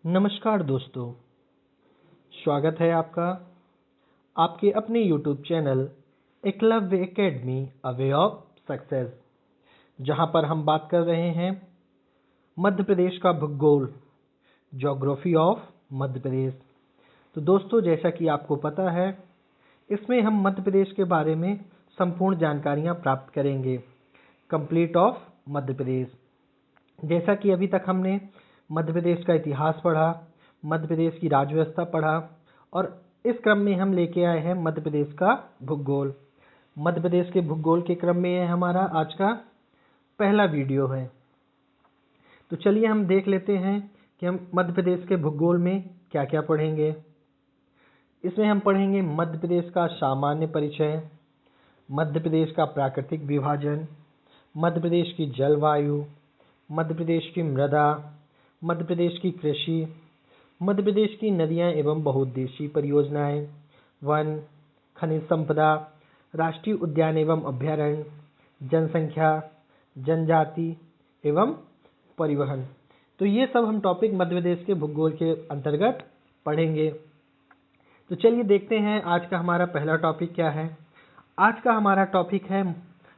नमस्कार दोस्तों, स्वागत है आपका आपके अपने YouTube channel Eklavya academy a way of success, जहां पर हम बात कर रहे हैं मध्य प्रदेश का भूगोल, ज्योग्राफी ऑफ मध्य प्रदेश। तो दोस्तों, जैसा कि आपको पता है, इसमें हम मध्य प्रदेश के बारे में संपूर्ण जानकारियां प्राप्त करेंगे। Complete of Madhya Pradesh. जैसा कि अभी तक हमने मध्य प्रदेश का इतिहास पढ़ा, मध्य प्रदेश की राज्य व्यवस्था पढ़ा और इस क्रम में हम लेके आए हैं मध्य प्रदेश का भूगोल। मध्य प्रदेश के भूगोल के क्रम में यह हमारा आज का पहला वीडियो है। तो चलिए हम देख लेते हैं कि हम मध्य प्रदेश के भूगोल में क्या क्या पढ़ेंगे। इसमें हम पढ़ेंगे मध्य प्रदेश का सामान्य परिचय, मध्य प्रदेश का प्राकृतिक विभाजन, मध्य प्रदेश की जलवायु, मध्य प्रदेश की मृदा, मध्य प्रदेश की कृषि, मध्य प्रदेश की नदियां एवं बहुउद्देशीय परियोजनाएं, वन, खनिज संपदा, राष्ट्रीय उद्यान एवं अभ्यारण्य, जनसंख्या, जनजाति एवं परिवहन। तो ये सब हम टॉपिक मध्य प्रदेश के भूगोल के अंतर्गत पढ़ेंगे। तो चलिए देखते हैं आज का हमारा पहला टॉपिक क्या है। आज का हमारा टॉपिक है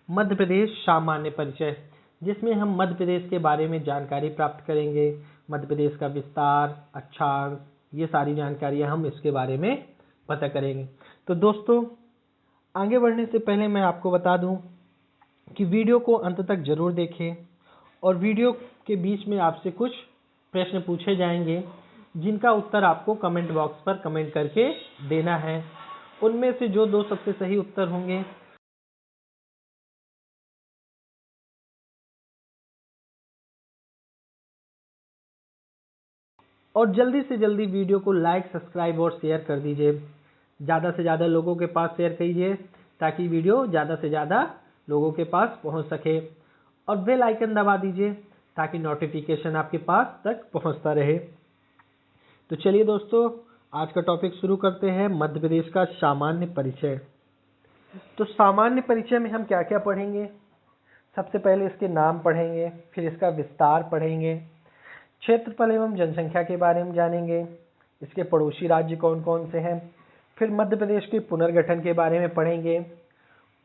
मध्य प्रदेश सामान्य परिचय, जिसमें हम मध्य प्रदेश के बारे में जानकारी प्राप्त करेंगे। मध्य प्रदेश का विस्तार, अक्षांश, ये सारी जानकारियां हम इसके बारे में पता करेंगे। तो दोस्तों, आगे बढ़ने से पहले मैं आपको बता दूं कि वीडियो को अंत तक जरूर देखें और वीडियो के बीच में आपसे कुछ प्रश्न पूछे जाएंगे, जिनका उत्तर आपको कमेंट बॉक्स पर कमेंट करके देना है। उनमें से जो दो सबसे सही उत्तर होंगे और जल्दी से जल्दी वीडियो को लाइक, सब्सक्राइब और शेयर कर दीजिए। ज़्यादा से ज़्यादा लोगों के पास शेयर कीजिए ताकि वीडियो ज़्यादा से ज़्यादा लोगों के पास पहुंच सके, और बेल आइकन दबा दीजिए ताकि नोटिफिकेशन आपके पास तक पहुंचता रहे। तो चलिए दोस्तों, आज का टॉपिक शुरू करते हैं, मध्य प्रदेश का सामान्य परिचय। तो सामान्य परिचय में हम क्या क्या पढ़ेंगे? सबसे पहले इसके नाम पढ़ेंगे, फिर इसका विस्तार पढ़ेंगे, क्षेत्रफल एवं जनसंख्या के बारे में जानेंगे, इसके पड़ोसी राज्य कौन कौन से हैं, फिर मध्य प्रदेश के पुनर्गठन के बारे में पढ़ेंगे,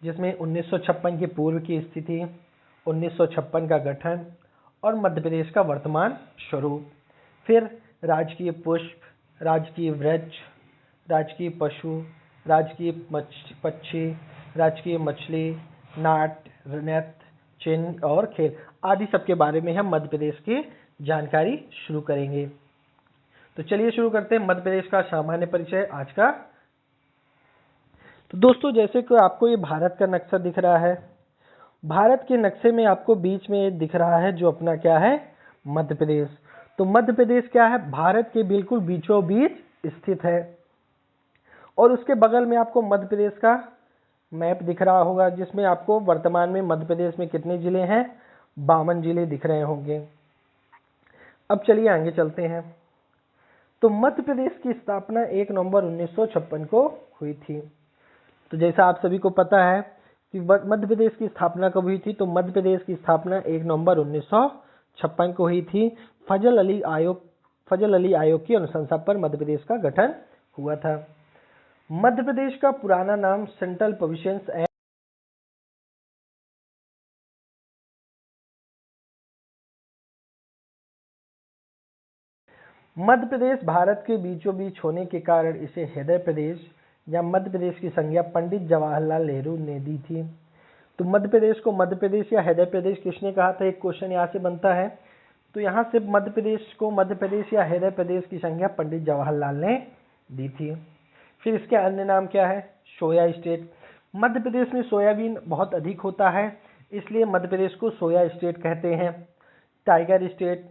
जिसमें 1956 के पूर्व की स्थिति, 1956 का गठन और मध्य प्रदेश का वर्तमान स्वरूप, फिर राजकीय पुष्प, राजकीय वृक्ष, राजकीय पशु, राजकीय पक्षी, राजकीय मछली, नाट्य, नृत्य, चिन्ह और खेल आदि सब के बारे में हम मध्य प्रदेश की जानकारी शुरू करेंगे। तो चलिए शुरू करते हैं मध्य प्रदेश का सामान्य परिचय आज का। तो दोस्तों, जैसे कि आपको ये भारत का नक्शा दिख रहा है, भारत के नक्शे में आपको बीच में दिख रहा है जो अपना क्या है, मध्य प्रदेश। तो मध्य प्रदेश क्या है, भारत के बिल्कुल बीचों बीच स्थित है और उसके बगल में आपको मध्य प्रदेश का मैप दिख रहा होगा, जिसमें आपको वर्तमान में मध्य प्रदेश में कितने जिले हैं, 52 जिले दिख रहे होंगे। अब चलिए आगे चलते हैं। तो मध्य प्रदेश की स्थापना 1 नवंबर 1956 को हुई थी। तो जैसा आप सभी को पता है कि मध्य प्रदेश की स्थापना कब हुई थी, तो मध्य प्रदेश की स्थापना 1 नवंबर 1956 को हुई थी। फजल अली आयोग की अनुशंसा पर मध्य प्रदेश का गठन हुआ था। मध्य प्रदेश का पुराना नाम central province and Madhya Pradesh Bharat के बीचों बीच होने के कारण इसे हृदय प्रदेश या मध्य प्रदेश की संज्ञा पंडित जवाहरलाल नेहरू ने दी थी। तो मध्य प्रदेश को मध्य प्रदेश या हृदय प्रदेश किसने कहा था, एक क्वेश्चन यहाँ से बनता है। तो यहाँ से मध्य प्रदेश को मध्य प्रदेश या हृदय प्रदेश की संज्ञा पंडित जवाहरलाल ने दी थी। फिर इसके अन्य नाम क्या है, सोया स्टेट। मध्य प्रदेश में सोयाबीन बहुत अधिक होता है, इसलिए मध्य प्रदेश को सोया स्टेट कहते हैं। टाइगर स्टेट,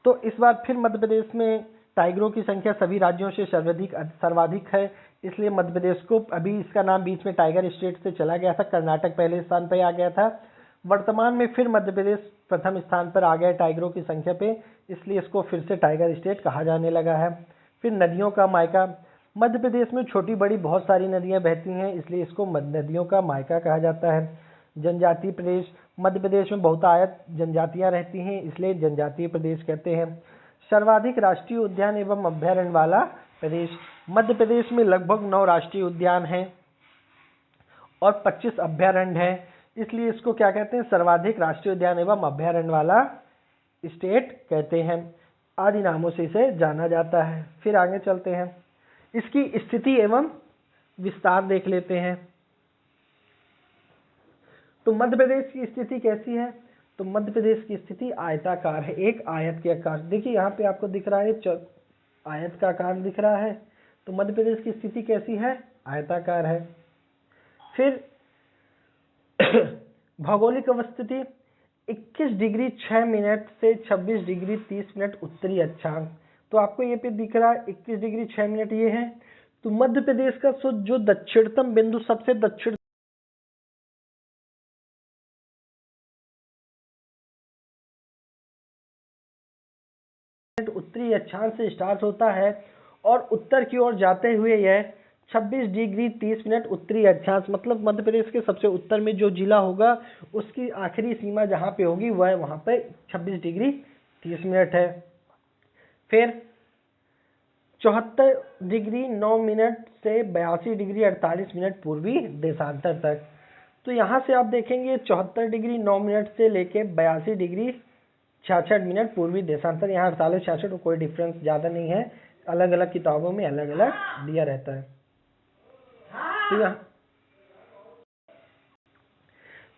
तो इस बार फिर मध्य प्रदेश में टाइगरों की संख्या सभी राज्यों से सर्वाधिक है, इसलिए मध्य प्रदेश को अभी इसका नाम बीच में टाइगर स्टेट से चला गया था। कर्नाटक पहले स्थान पर आ गया था, वर्तमान में फिर मध्य प्रदेश प्रथम स्थान पर आ गया टाइगरों की संख्या पे, इसलिए इसको फिर से टाइगर स्टेट कहा जाने लगा है। फिर नदियों का मायका, मध्य प्रदेश में छोटी बड़ी बहुत सारी नदियां बहती हैं, इसलिए इसको नदियों का मायका कहा जाता है। जनजातीय प्रदेश, मध्य प्रदेश में बहुतायत जनजातियां रहती हैं, इसलिए जनजातीय प्रदेश कहते हैं। सर्वाधिक राष्ट्रीय उद्यान एवं अभ्यारण्य वाला प्रदेश। मध्य प्रदेश में लगभग 9 राष्ट्रीय उद्यान हैं और 25 अभ्यारण्य हैं, इसलिए इसको क्या कहते हैं, सर्वाधिक राष्ट्रीय उद्यान एवं अभ्यारण्य वाला स्टेट कहते हैं। आदि नामों से इसे जाना जाता है। फिर आगे चलते हैं, इसकी स्थिति एवं विस्तार देख लेते हैं। तो मध्य प्रदेश की स्थिति कैसी है, तो मध्य प्रदेश की स्थिति आयताकार है, एक आयत के आकार। देखिए यहाँ पे आपको दिख रहा है आयत का आकार दिख रहा है, तो मध्य प्रदेश की स्थिति कैसी है, आयताकार है। फिर भौगोलिक अवस्थिति 21 डिग्री 6 मिनट से 26 डिग्री 30 मिनट उत्तरी अक्षांश। तो आपको ये पे दिख रहा है 21 डिग्री 6 मिनट ये है। तो मध्य प्रदेश का जो दक्षिणतम बिंदु, सबसे दक्षिण उत्तरी अक्षांश से स्टार्ट होता है और उत्तर की ओर जाते हुए यह 26 डिग्री 30 मिनट उत्तरी अक्षांश, मतलब मध्य प्रदेश के सबसे उत्तर में जो जिला होगा उसकी आखिरी सीमा जहां पे होगी वह वहां पे 26 डिग्री 30 मिनट है। फिर 74 डिग्री 9 मिनट से 82 डिग्री 48 मिनट पूर्वी देशांतर तक। तो यहाँ से आप देखेंगे 74 डिग्री 9 मिनट से लेके 82 डिग्री 66 मिनट पूर्वी देशांतर। यहाँ 48 66 कोई डिफरेंस ज़्यादा नहीं है, अलग अलग किताबों में अलग अलग दिया रहता है।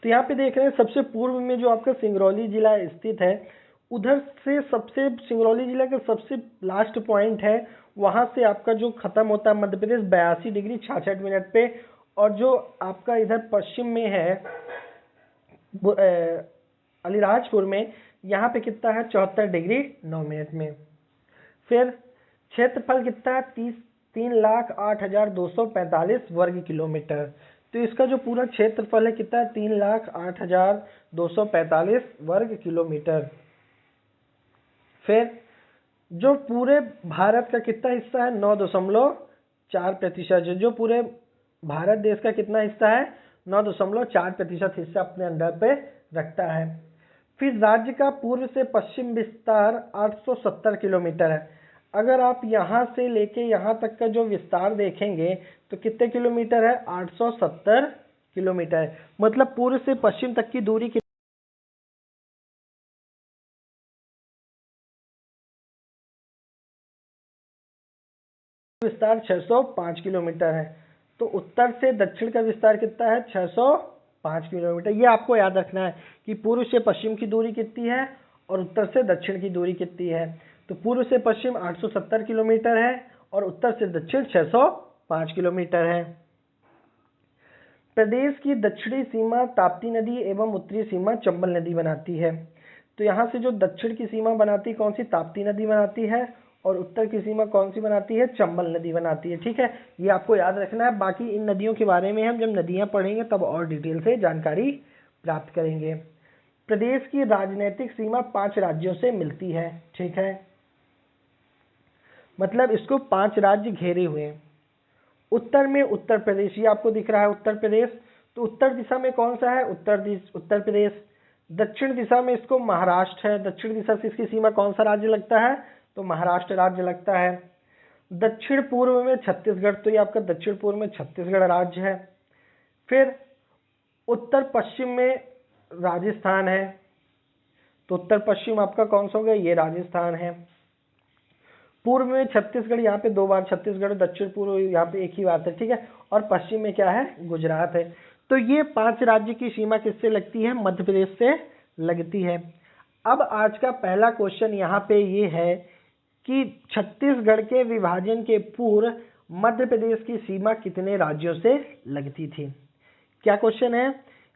तो यहाँ पे देख रहे हैं सबसे पूर्व में जो आपका सिंगरौली जिला स्थित है, उधर से सबसे सिंगरौली जिला का सबसे लास्ट पॉइंट है, वहां से आपका जो खत्म होता है मध्य प्रदेश 82 डिग्री 66 मिनट पे, और जो आपका इधर पश्चिम में है अलीराजपुर में, यहाँ पे कितना है 74 डिग्री 9 मिनट में। फिर क्षेत्रफल कितना है 3,08,245 वर्ग किलोमीटर। तो इसका जो पूरा क्षेत्रफल है कितना है 3,08,245 वर्ग किलोमीटर। फिर जो पूरे भारत का कितना हिस्सा है 9.4%, जो पूरे भारत देश का कितना हिस्सा है 9.4% हिस्सा अपने अंदर पे रखता है। फिर राज्य का पूर्व से पश्चिम विस्तार 870 किलोमीटर है। अगर आप यहाँ से लेके यहाँ तक का जो विस्तार देखेंगे तो कितने किलोमीटर है 870 किलोमीटर है, मतलब पूर्व से पश्चिम तक की दूरी विस्तार 605 किलोमीटर है। तो उत्तर से दक्षिण का विस्तार कितना है 605 किलोमीटर। ये आपको याद रखना है कि पूर्व से पश्चिम की दूरी कितनी है और उत्तर से दक्षिण की दूरी कितनी है। तो पूर्व से पश्चिम 870 किलोमीटर है और उत्तर से दक्षिण 605 किलोमीटर है। प्रदेश की दक्षिणी सीमा ताप्ती नदी एवं उत्तरी सीमा चंबल नदी बनाती है। तो यहाँ से जो दक्षिण की सीमा बनाती है कौन सी, ताप्ती नदी बनाती है, और उत्तर की सीमा कौन सी बनाती है, चंबल नदी बनाती है। ठीक है, ये आपको याद रखना है। बाकी इन नदियों के बारे में हम जब नदियां पढ़ेंगे तब और डिटेल से जानकारी प्राप्त करेंगे। प्रदेश की राजनीतिक सीमा 5 राज्यों से मिलती है। ठीक है, मतलब इसको 5 राज्य घेरे हुए हैं। उत्तर में उत्तर प्रदेश, ये आपको दिख रहा है उत्तर प्रदेश, तो उत्तर दिशा में कौन सा है, उत्तर प्रदेश। दक्षिण दिशा में इसको महाराष्ट्र है, दक्षिण दिशा से इसकी सीमा कौन सा राज्य लगता है, तो महाराष्ट्र राज्य लगता है। दक्षिण पूर्व में छत्तीसगढ़, तो ये आपका दक्षिण पूर्व में छत्तीसगढ़ राज्य है। फिर उत्तर पश्चिम में राजस्थान है, तो उत्तर पश्चिम आपका कौन सा हो गया, ये राजस्थान है। पूर्व में छत्तीसगढ़, यहाँ पे 2 बार छत्तीसगढ़, दक्षिण पूर्व यहाँ पे एक ही बात है। ठीक है, और पश्चिम में क्या है, गुजरात है। तो ये 5 राज्य की सीमा किससे लगती है, मध्य प्रदेश से लगती है। अब आज का पहला क्वेश्चन यहाँ पे ये है कि छत्तीसगढ़ के विभाजन के पूर्व मध्य प्रदेश की सीमा कितने राज्यों से लगती थी। क्या क्वेश्चन है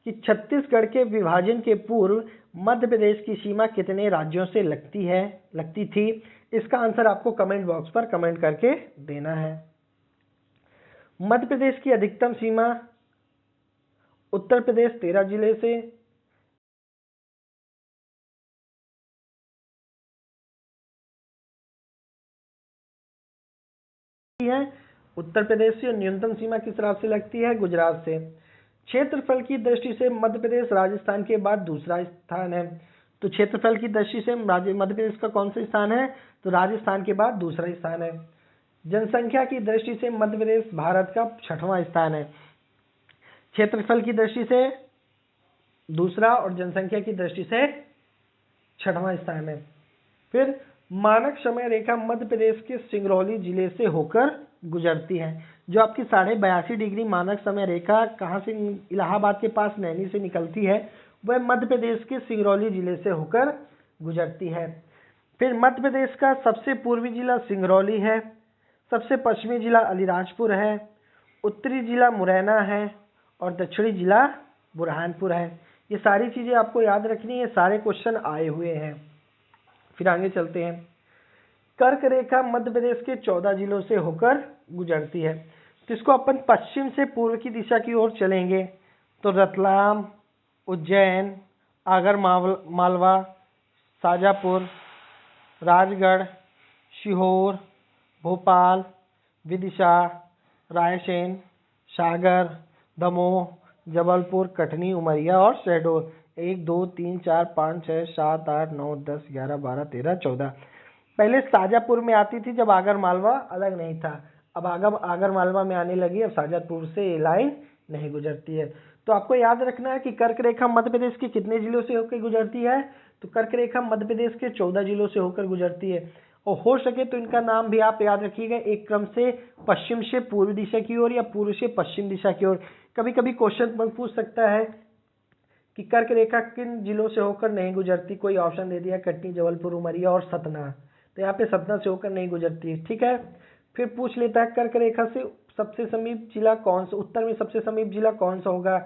कि छत्तीसगढ़ के विभाजन के पूर्व मध्य प्रदेश की सीमा कितने राज्यों से लगती थी। इसका आंसर आपको कमेंट बॉक्स पर कमेंट करके देना है। मध्य प्रदेश की अधिकतम सीमा उत्तर प्रदेश 13 जिले से, है उत्तर प्रदेश से, न्यूनतम सीमा किस राज्य से लगती है, गुजरात से। क्षेत्रफल की दृष्टि से मध्य प्रदेश राजस्थान के बाद दूसरा स्थान है। तो क्षेत्रफल की दृष्टि से मध्य प्रदेश का कौन सा स्थान है? तो राजस्थान के बाद दूसरा स्थान है। जनसंख्या की दृष्टि से मध्य प्रदेश भारत का 6वां स्थान है। क्षेत्रफल की दृष्टि से दूसरा और जनसंख्या की दृष्टि से 6वां स्थान है। फिर मानक समय रेखा मध्य प्रदेश के सिंगरौली जिले से होकर गुजरती है। जो आपकी 82.5 डिग्री मानक समय रेखा कहाँ से, इलाहाबाद के पास नैनी से निकलती है, वह मध्य प्रदेश के सिंगरौली जिले से होकर गुजरती है। फिर मध्य प्रदेश का सबसे पूर्वी जिला सिंगरौली है, सबसे पश्चिमी जिला अलीराजपुर है, उत्तरी जिला मुरैना है और दक्षिणी जिला बुरहानपुर है। ये सारी चीज़ें आपको याद रखनी है, सारे क्वेश्चन आए हुए हैं। फिर आगे चलते हैं। कर्क रेखा मध्य प्रदेश के 14 जिलों से होकर गुजरती है। तो इसको अपन पश्चिम से पूर्व की दिशा की ओर चलेंगे तो रतलाम, उज्जैन, आगर मालवा, शाजापुर, राजगढ़, सीहोर, भोपाल, विदिशा, रायसेन, सागर, दमोह, जबलपुर, कटनी, उमरिया और शहडोल। 1 2 3 4 5 6 7 8 9 10 11 12 13 14। पहले शाजापुर में आती थी जब आगर मालवा अलग नहीं था। अब आगर मालवा में आने लगी, अब शाजापुर से ये लाइन नहीं गुजरती है। तो आपको याद रखना है कि कर्क रेखा मध्य प्रदेश के कितने जिलों से होकर गुजरती है? तो कर्क रेखा मध्य प्रदेश के 14 जिलों से होकर गुजरती है। और हो सके तो इनका नाम भी आप याद रखिएगा, एक क्रम से पश्चिम से पूर्व दिशा की ओर या पूर्व से पश्चिम दिशा की ओर। कभी कभी क्वेश्चन पूछ सकता है कि कर्क रेखा किन जिलों से होकर नहीं गुजरती, कोई ऑप्शन दे दिया कटनी, जबलपुर, उमरिया और सतना, तो यहाँ पे सतना से होकर नहीं गुजरती है। ठीक है। फिर पूछ लेता है कर्क रेखा से सबसे समीप जिला कौन सा, उत्तर में सबसे समीप जिला कौन सा होगा?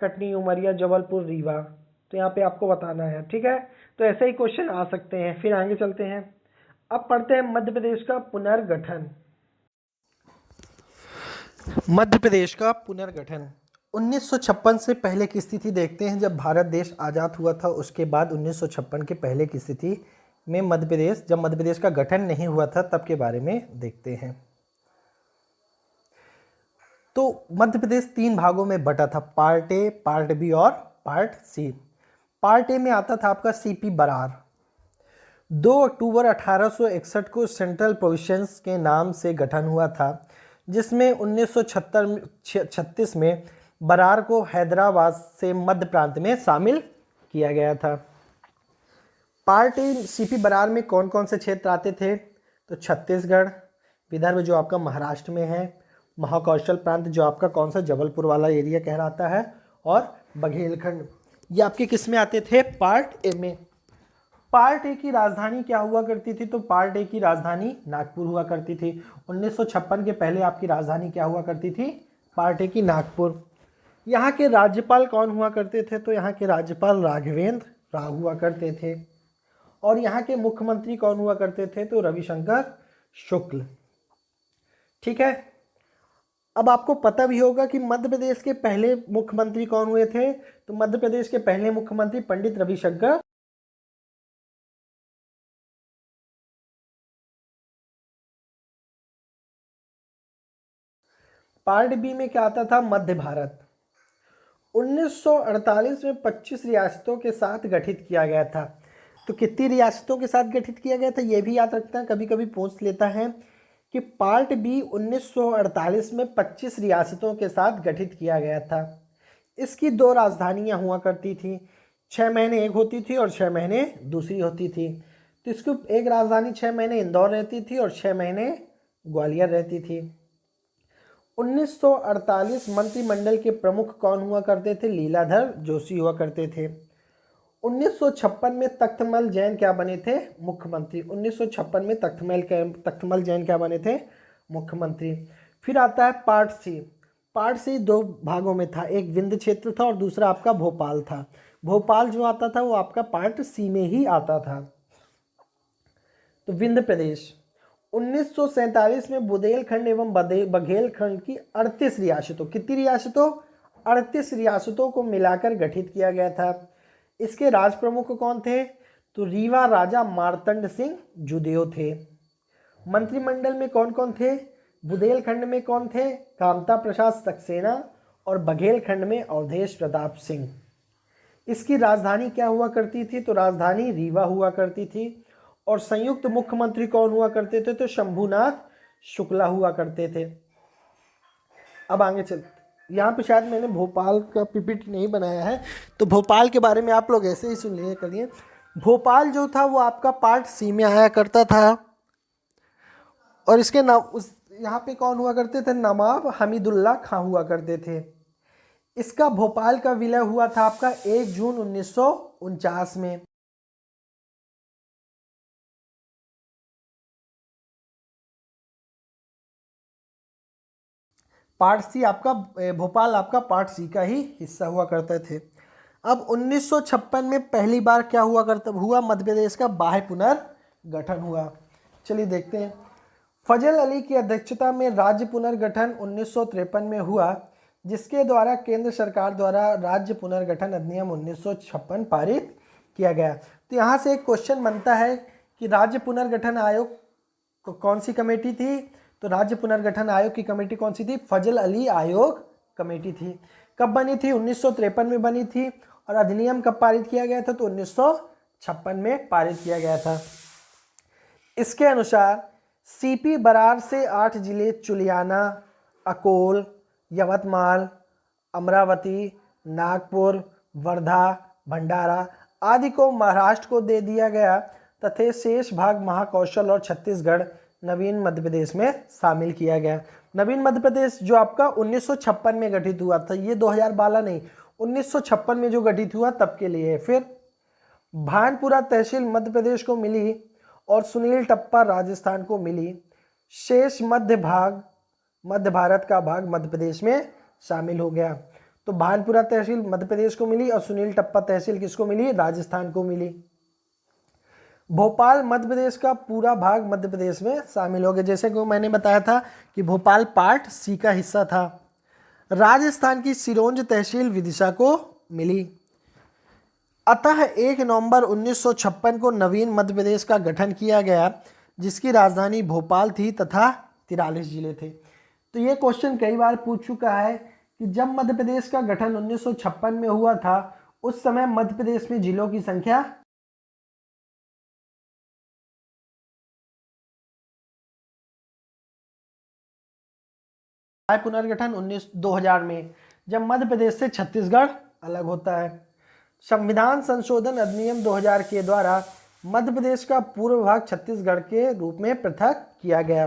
कटनी, उमरिया, जबलपुर, रीवा। तो यहाँ पे आपको बताना है। ठीक है, तो ऐसे ही क्वेश्चन आ सकते हैं। फिर आगे चलते हैं। अब पढ़ते हैं मध्य प्रदेश का पुनर्गठन। मध्य प्रदेश का पुनर्गठन 1956 से पहले की स्थिति देखते हैं। जब भारत देश आज़ाद हुआ था उसके बाद 1956 के पहले की स्थिति में मध्य प्रदेश, जब मध्य प्रदेश का गठन नहीं हुआ था तब के बारे में देखते हैं। तो मध्य प्रदेश 3 भागों में बटा था, पार्ट ए, पार्ट बी और पार्ट सी। पार्ट ए में आता था आपका सीपी बरार। 2 अक्टूबर 1861 को सेंट्रल प्रोविंस के नाम से गठन हुआ था, जिसमें 1936 में बरार को हैदराबाद से मध्य प्रांत में शामिल किया गया था। पार्ट ए सीपी बरार में कौन कौन से क्षेत्र आते थे? तो छत्तीसगढ़, विदर्भ जो आपका महाराष्ट्र में है, महाकौशल प्रांत जो आपका कौन सा जबलपुर वाला एरिया कहलाता है, और बघेलखंड, ये आपके किस में आते थे? पार्ट ए में। पार्ट ए की राजधानी क्या हुआ करती थी? तो पार्ट ए की राजधानी नागपुर हुआ करती थी। 1956 के पहले आपकी राजधानी क्या हुआ करती थी? पार्ट ए की नागपुर। यहाँ के राज्यपाल कौन हुआ करते थे? तो यहाँ के राज्यपाल राघवेंद्र राव हुआ करते थे। और यहाँ के मुख्यमंत्री कौन हुआ करते थे? तो रविशंकर शुक्ल। ठीक है। अब आपको पता भी होगा कि मध्य प्रदेश के पहले मुख्यमंत्री कौन हुए थे? तो मध्य प्रदेश के पहले मुख्यमंत्री पंडित रविशंकर। पार्ट बी में क्या आता था? मध्य भारत। 1948 में 25 रियासतों के साथ गठित किया गया था। तो कितनी रियासतों के साथ गठित किया गया था ये भी याद रखना है, कभी कभी पूछ लेता है कि पार्ट बी 1948 में 25 रियासतों के साथ गठित किया गया था। इसकी 2 राजधानियां हुआ करती थी, 6 महीने एक होती थी और 6 महीने दूसरी होती थी। तो इसकी एक राजधानी 6 महीने इंदौर रहती थी और 6 महीने ग्वालियर रहती थी। 1948 मंत्रिमंडल के प्रमुख कौन हुआ करते थे? लीलाधर जोशी हुआ करते थे। 1956 में तख्तमल जैन क्या बने थे? मुख्यमंत्री। 1956 में तख्तमल जैन क्या बने थे? मुख्यमंत्री। फिर आता है पार्ट सी। पार्ट सी 2 भागों में था, एक विंध्य क्षेत्र था और दूसरा आपका भोपाल था। भोपाल जो आता था वो आपका पार्ट सी में ही आता था। तो विंध्य प्रदेश 1947 में बुंदेलखंड एवं बघेलखंड की 38 रियासतों, कितनी रियासतों? 38 रियासतों को मिलाकर गठित किया गया था। इसके राज प्रमुख कौन थे? तो रीवा राजा मार्तंड सिंह जुदेव थे। मंत्रिमंडल में कौन कौन थे? बुंदेलखंड में कौन थे? कामता प्रसाद सक्सेना और बघेलखंड में अवधेश प्रताप सिंह। इसकी राजधानी क्या हुआ करती थी? तो राजधानी रीवा हुआ करती थी। और संयुक्त मुख्यमंत्री कौन हुआ करते थे? तो शंभुनाथ शुक्ला हुआ करते थे। अब आगे चलते, यहाँ पे शायद मैंने भोपाल का पीपीटी नहीं बनाया है, तो भोपाल के बारे में आप लोग ऐसे ही सुन लिया करिए। भोपाल जो था वो आपका पार्ट सी में आया करता था, और इसके नाम उस यहाँ पे कौन हुआ करते थे? नवाब हमीदुल्ला खां हुआ करते थे। इसका भोपाल का विलय हुआ था आपका 1 जून 1949 में। पार्ट सी आपका भोपाल आपका पार्ट सी का ही हिस्सा हुआ करते थे। अब 1956 में पहली बार क्या हुआ मध्य प्रदेश का बाह्य पुनर्गठन हुआ। चलिए देखते हैं। फजल अली की अध्यक्षता में राज्य पुनर्गठन 1953 में हुआ, जिसके द्वारा केंद्र सरकार द्वारा राज्य पुनर्गठन अधिनियम 1956 पारित किया गया। तो यहाँ से एक क्वेश्चन बनता है कि राज्य पुनर्गठन आयोग कौन सी कमेटी थी? तो राज्य पुनर्गठन आयोग की कमेटी कौन सी थी? फजल अली आयोग कमेटी थी। कब बनी थी? 1953 में बनी थी। और अधिनियम कब पारित किया गया था? तो 1956 में पारित किया गया था। इसके अनुसार सीपी बरार से 8 जिले चुलियाना, अकोल, यवतमाल, अमरावती, नागपुर, वर्धा, भंडारा आदि को महाराष्ट्र को दे दिया गया तथा शेष भाग महाकौशल और छत्तीसगढ़ नवीन मध्य प्रदेश में शामिल किया गया। नवीन मध्य प्रदेश जो आपका 1956 में गठित हुआ था, ये 2012 नहीं, 1956 में जो गठित हुआ तब के लिए। फिर भानपुरा तहसील मध्य प्रदेश को मिली और सुनील टप्पा राजस्थान को मिली। शेष मध्य भारत का भाग मध्य प्रदेश में शामिल हो गया। तो भानपुरा तहसील मध्य प्रदेश को मिली और सुनील टप्पा तहसील किसको मिली? राजस्थान को मिली। भोपाल मध्य प्रदेश का पूरा भाग मध्य प्रदेश में शामिल हो गया, जैसे कि मैंने बताया था कि भोपाल पार्ट सी का हिस्सा था। राजस्थान की सिरोंज तहसील विदिशा को मिली। अतः 1 नवंबर 1956 को नवीन मध्य प्रदेश का गठन किया गया, जिसकी राजधानी भोपाल थी तथा 43 जिले थे। तो ये क्वेश्चन कई बार पूछ चुका है कि जब मध्य प्रदेश का गठन 1956 में हुआ था, उस समय मध्य प्रदेश में जिलों की संख्या पुनर्गठन 2000 में, जब मध्य प्रदेश से छत्तीसगढ़ अलग होता है। संविधान संशोधन अधिनियम 2000 के द्वारा मध्य प्रदेश का पूर्व भाग छत्तीसगढ़ के रूप में पृथक किया गया।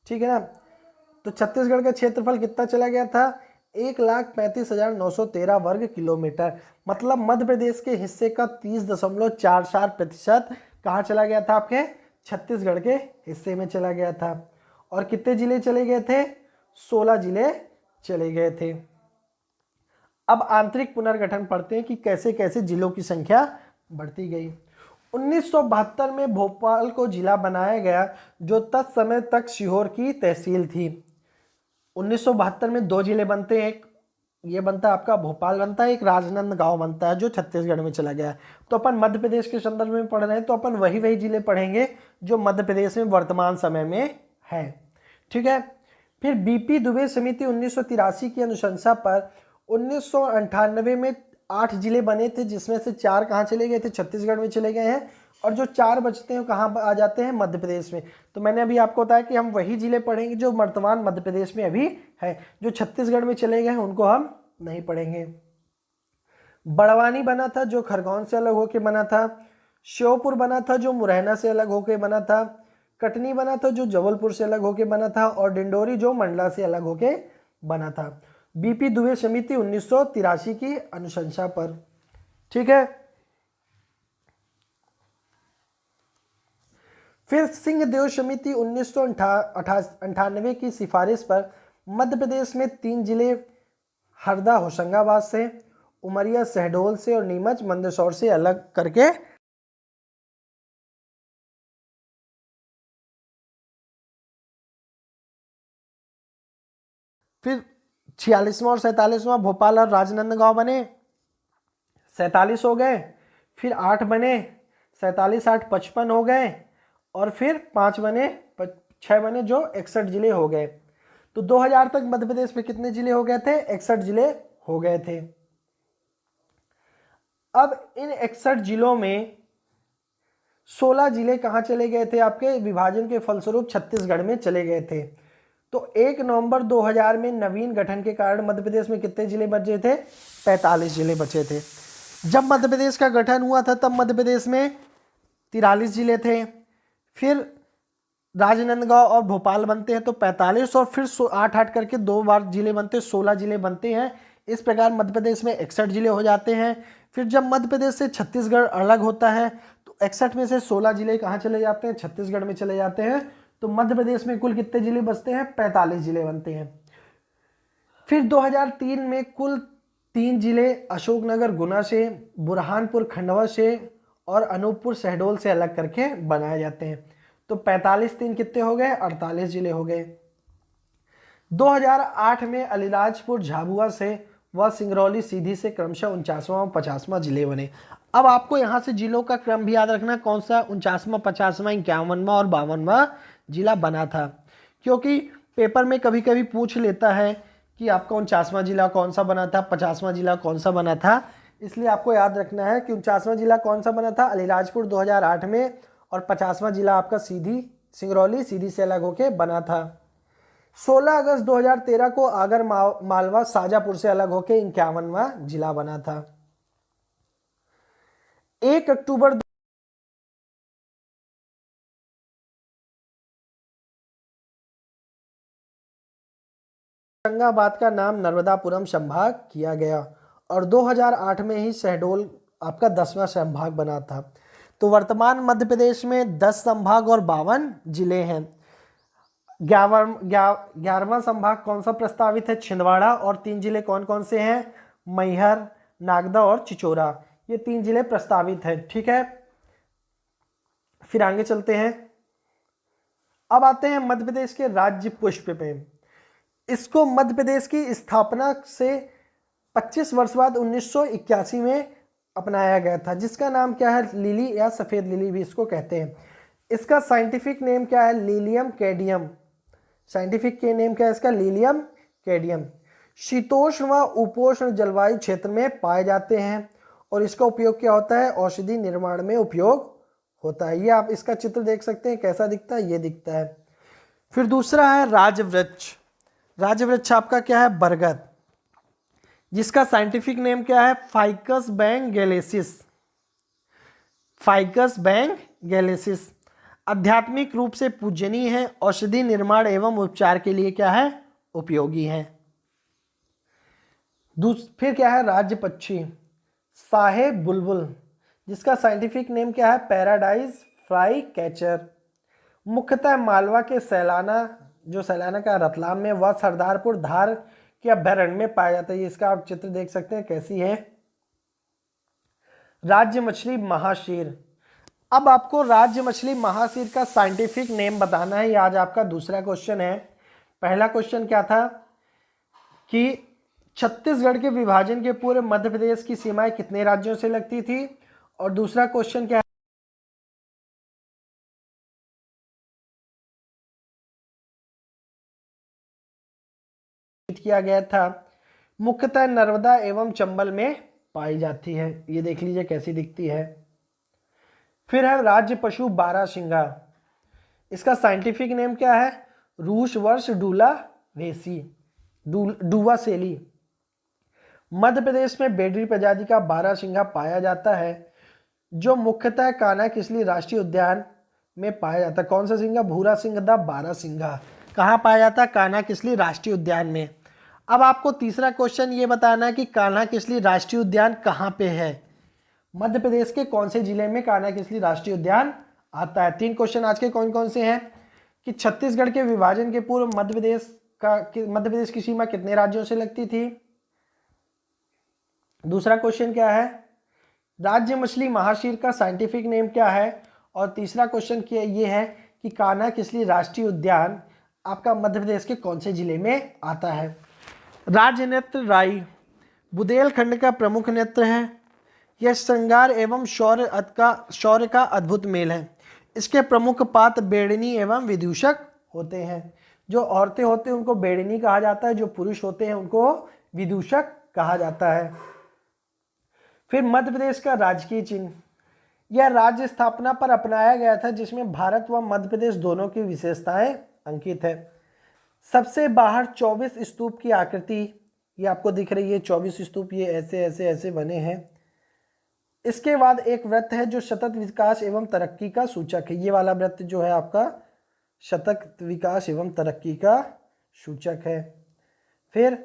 ठीक है ना? तो छत्तीसगढ़ का क्षेत्रफल कितना चला गया था? 1,35,913 वर्ग किलोमीटर। मतलब मध्य प्रदेश के हिस्से का 30.44% कहाँ चला गया था? आपके छत्तीसगढ़ के हिस्से में चला गया था। और कितने जिले चले गए थे? 16 जिले चले गए थे। अब आंतरिक पुनर्गठन पढ़ते हैं कि कैसे कैसे जिलों की संख्या बढ़ती गई। 1972 में भोपाल को जिला बनाया गया, जो तत्समय तक सीहोर की तहसील थी। 1972 में 2 जिले बनते हैं, एक ये बनता है आपका भोपाल बनता है, एक राजनांदगांव बनता है जो छत्तीसगढ़ में चला गया है। तो अपन मध्य प्रदेश के संदर्भ में पढ़ रहे हैं, तो अपन वही जिले पढ़ेंगे जो मध्य प्रदेश में वर्तमान समय में है। ठीक है। फिर बीपी दुबे समिति 1983 की अनुशंसा पर 1998 में 8 जिले बने थे, जिसमें से 4 कहाँ चले गए थे? छत्तीसगढ़ में चले गए हैं। और जो 4 बचते हैं कहाँ आ जाते हैं? मध्य प्रदेश में। तो मैंने अभी आपको बताया कि हम वही जिले पढ़ेंगे जो वर्तमान मध्य प्रदेश में अभी है। जो छत्तीसगढ़ में चले गए हैं उनको हम नहीं पढ़ेंगे। बड़वानी बना था जो खरगोन से अलग होकर बना था। श्योपुर बना था जो मुरैना से अलग होकर बना था। कटनी बना था जो जबलपुर से अलग होकर बना था। और डिंडोरी जो मंडला से अलग होकर बना था। बीपी दुबे समिति 1983 की अनुशंसा पर। ठीक है। फिर सिंहदेव समिति 1998 की सिफारिश पर मध्य प्रदेश में 3 जिले हरदा होशंगाबाद से, उमरिया शहडोल से और नीमच मंदसौर से अलग करके फिर 46वां और 47वां भोपाल और राजनांदगांव बने, 47 हो गए। फिर 8 बने, 47 8 55 हो गए। और फिर 5 बने, 6 बने जो 61 जिले हो गए। तो 2000 तक मध्य प्रदेश में कितने जिले हो गए थे? 61 जिले हो गए थे। अब इन 61 जिलों में 16 जिले कहाँ चले गए थे? आपके विभाजन के फलस्वरूप छत्तीसगढ़ में चले गए थे। तो 1 नवंबर 2000 में नवीन गठन के कारण मध्य प्रदेश में कितने जिले बचे थे? 45 जिले बचे थे। जब मध्य प्रदेश का गठन हुआ था तब मध्य प्रदेश में 43 जिले थे, फिर राजनांदगांव और भोपाल बनते हैं तो 45, और फिर 8 करके 2 बार जिले बनते, 16 जिले बनते हैं। इस प्रकार मध्य प्रदेश में 61 जिले हो जाते हैं। फिर जब मध्य प्रदेश से छत्तीसगढ़ अलग होता है तो 61 में से 16 जिले कहाँ चले जाते हैं? छत्तीसगढ़ में चले जाते हैं। तो मध्य प्रदेश में कुल कितने जिले बचते हैं? 45 जिले बनते हैं। फिर 2003 में कुल 3 जिले अशोकनगर गुना से, बुरहानपुर खंडवा से और अनूपपुर शहडोल से अलग करके बनाए जाते हैं। तो 45 3 कितने हो गए? 48 जिले हो गए। 2008 में अलीराजपुर झाबुआ से व सिंगरौली सीधी से क्रमशः 49वां और 50वां जिले बने। अब आपको यहाँ से जिलों का क्रम भी याद रखना, कौन सा 49वां, 50वां, 51वां और 52वां जिला बना था, क्योंकि पेपर में कभी कभी पूछ लेता है कि आपका 49वां जिला कौन सा बना था, 50वां जिला कौन सा बना था। इसलिए आपको याद रखना है कि 49वां जिला कौन सा बना था? अलीराजपुर 2008 में, और 50वां जिला आपका सिंगरौली सीधी से अलग होके बना था। 16 अगस्त 2013 को आगर मालवा शाजापुर से अलग होकर 51वां जिला बना था। 1 अक्टूबर होशंगाबाद का नाम नर्मदापुरम संभाग किया गया, और 2008 में ही शहडोल आपका 10वां संभाग बना था। तो वर्तमान मध्य प्रदेश में 10 संभाग और 52 जिले हैं। 11वां संभाग कौन सा प्रस्तावित है? छिंदवाड़ा। और 3 जिले कौन कौन से हैं? मैहर, नागदा और चिचोरा। ये 3 जिले प्रस्तावित है। ठीक है, फिर आगे चलते हैं। अब आते हैं मध्य प्रदेश के राज्य पुष्प पे। इसको मध्य प्रदेश की स्थापना से 25 वर्ष बाद 1981 में अपनाया गया था, जिसका नाम क्या है? लिली या सफेद लिली भी इसको कहते हैं। इसका साइंटिफिक नेम क्या है? लीलियम कैडियम। साइंटिफिक के नेम क्या है इसका? लीलियम कैडियम। शीतोष्ण व उपोष्ण जलवायु क्षेत्र में पाए जाते हैं, और इसका उपयोग क्या होता है? औषधि निर्माण में उपयोग होता है। ये आप इसका चित्र देख सकते हैं, कैसा दिखता है? ये दिखता है। फिर दूसरा है राजवृक्ष। राजवृक्ष आपका क्या है? बरगद, जिसका साइंटिफिक नेम क्या है? फाइकस बेंगेलेसिस। फाइकस बेंगेलेसिस आध्यात्मिक रूप से पूजनीय है, औषधि निर्माण एवं उपचार के लिए क्या है? उपयोगी है। फिर क्या है? राज्य पक्षी साहे बुलबुल, जिसका साइंटिफिक नेम क्या है? Paradise fly catcher. मुख्यतः मालवा के सैलाना का रतलाम में व सरदारपुर धार के अभ्यारण्य में पाया जाता है। इसका आप चित्र देख सकते हैं कैसी है। राज्य मछली महाशीर। अब आपको राज्य मछली महाशीर का साइंटिफिक नेम बताना है। ये आज आपका दूसरा क्वेश्चन है। पहला क्वेश्चन क्या था कि छत्तीसगढ़ के विभाजन के पूर्व मध्य प्रदेश की सीमाएं कितने राज्यों से लगती थी, और दूसरा क्वेश्चन क्या है? किया गया था। मुख्यतः नर्मदा एवं चंबल में पाई जाती है। ये देख लीजिए कैसी दिखती है। फिर है राज्य पशु बारहसिंगा। इसका साइंटिफिक नेम क्या है? रूस वर्ष डूला वेसी डुवासेली। मध्य प्रदेश में बेडरी प्रजाति का बारहसिंगा पाया जाता है, जो मुख्यतः कान्हा किसली राष्ट्रीय उद्यान में पाया जाता है। कौन सा सिंगा? भूरा सिंगदा बारहसिंगा। कहाँ पाया जाता है? कान्हा किसली राष्ट्रीय उद्यान में। अब आपको तीसरा क्वेश्चन ये बताना है कि कान्हा किसली राष्ट्रीय उद्यान कहाँ पे है? मध्य प्रदेश के कौन से जिले में कान्हा किसली राष्ट्रीय उद्यान आता है? 3 क्वेश्चन आज के कौन कौन से हैं कि छत्तीसगढ़ के विभाजन के पूर्व मध्य प्रदेश की सीमा कितने राज्यों से लगती थी। दूसरा क्वेश्चन क्या है? राज्य मछली महाशीर का साइंटिफिक नेम क्या है। और तीसरा क्वेश्चन क्या ये है कि कान्हा किसली राष्ट्रीय उद्यान आपका मध्य प्रदेश के कौन से जिले में आता है। राज्य नृत्य राई बुंदेलखंड का प्रमुख नृत्य है। यह श्रृंगार एवं शौर्य का अद्भुत मेल है। इसके प्रमुख पात्र बेड़नी एवं विदूषक होते हैं। जो औरतें होते हैं उनको बेड़नी कहा जाता है, जो पुरुष होते हैं उनको विदूषक कहा जाता है। फिर मध्य प्रदेश का राजकीय चिन्ह, यह राज्य स्थापना पर अपनाया गया था जिसमें भारत व मध्य प्रदेश दोनों की विशेषताएं अंकित है। सबसे बाहर 24 स्तूप की आकृति, ये आपको दिख रही है 24 स्तूप, ये ऐसे ऐसे ऐसे बने हैं। इसके बाद एक वृत्त है जो सतत विकास एवं तरक्की का सूचक है, ये वाला वृत्त जो है आपका सतत विकास एवं तरक्की का सूचक है। फिर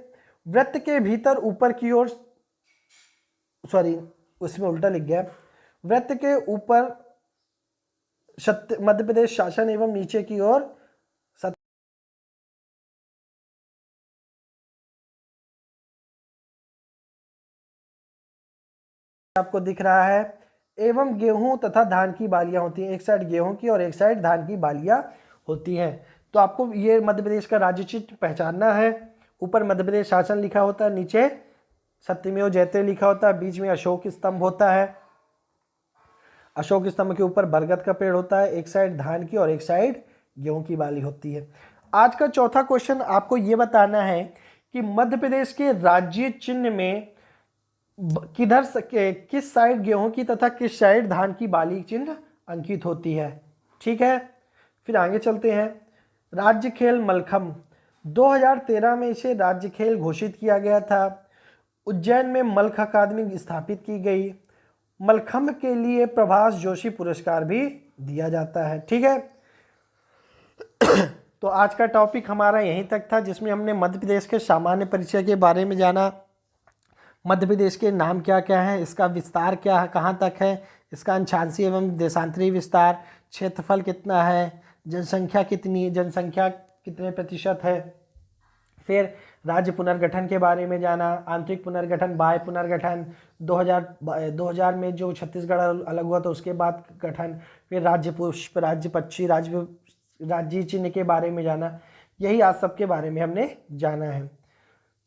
वृत्त के भीतर ऊपर की ओर, सॉरी उसमें उल्टा लिख गया, वृत्त के ऊपर मध्य प्रदेश शासन एवं नीचे की ओर आपको दिख रहा है, एवं गेहूं तथा धान की बालियां होती हैं, एक साइड गेहूं की और एक साइड धान की बालियां होती हैं। तो आपको ये मध्य प्रदेश का राज्य चित्र पहचानना है। ऊपर मध्य प्रदेश शासन लिखा होता है, नीचे सत्यमेव जयते लिखा होता है, बीच में अशोक स्तंभ होता है, अशोक स्तंभ के ऊपर बरगद का पेड़ होता है, एक साइड धान की और एक साइड गेहूं की बाली होती है। आज का चौथा क्वेश्चन आपको ये बताना है कि मध्य प्रदेश के राज्य चिन्ह में किस साइड गेहूं की तथा किस साइड धान की बाली चिन्ह अंकित होती है। ठीक है, फिर आगे चलते हैं। राज्य खेल मलखम्ब, 2013 में इसे राज्य खेल घोषित किया गया था। उज्जैन में मल्ख अकादमी स्थापित की गई। मलखम्ब के लिए प्रभास जोशी पुरस्कार भी दिया जाता है। ठीक है, तो आज का टॉपिक हमारा यहीं तक था, जिसमें हमने मध्य प्रदेश के सामान्य परिचय के बारे में जाना, मध्य प्रदेश के नाम क्या क्या हैं, इसका विस्तार क्या है, कहाँ तक है, इसका अंशांशीय एवं देशांतरीय विस्तार, क्षेत्रफल कितना है, जनसंख्या कितनी, जनसंख्या कितने प्रतिशत है। फिर राज्य पुनर्गठन के बारे में जाना, आंतरिक पुनर्गठन, बाह्य पुनर्गठन, 2000 में जो छत्तीसगढ़ अलग हुआ था उसके बाद गठन, फिर राज्य पुष्प, राज्य पक्षी, राज्य चिन्ह के बारे में जाना। यही आज सबके बारे में हमने जाना है।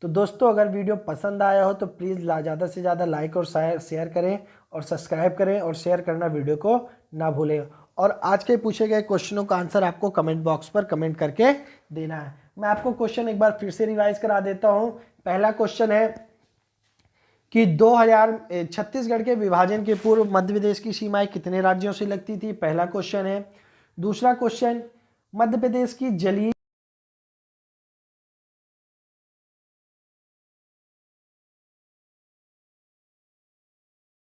तो दोस्तों, अगर वीडियो पसंद आया हो तो प्लीज़ ज़्यादा से ज़्यादा लाइक और शेयर करें और सब्सक्राइब करें और शेयर करना वीडियो को ना भूलें। और आज के पूछे गए क्वेश्चनों का आंसर आपको कमेंट बॉक्स पर कमेंट करके देना है। मैं आपको क्वेश्चन एक बार फिर से रिवाइज करा देता हूँ। पहला क्वेश्चन है कि 2000 छत्तीसगढ़ के विभाजन के पूर्व मध्य प्रदेश की सीमाएं कितने राज्यों से लगती थी, पहला क्वेश्चन है। दूसरा क्वेश्चन, मध्य प्रदेश की जलीय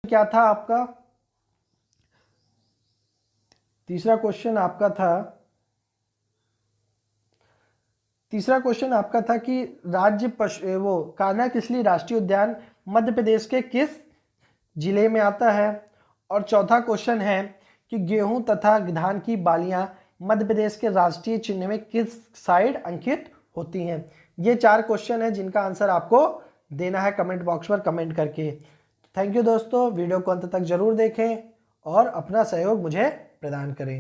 क्या था आपका। तीसरा क्वेश्चन आपका था कि कान्हा किसली राष्ट्रीय उद्यान मध्य प्रदेश के किस जिले में आता है। और चौथा क्वेश्चन है कि गेहूं तथा धान की बालियां मध्य प्रदेश के राष्ट्रीय चिन्ह में किस साइड अंकित होती हैं। ये 4 क्वेश्चन है जिनका आंसर आपको देना है कमेंट बॉक्स पर कमेंट करके। थैंक यू दोस्तों, वीडियो को अंत तक जरूर देखें और अपना सहयोग मुझे प्रदान करें।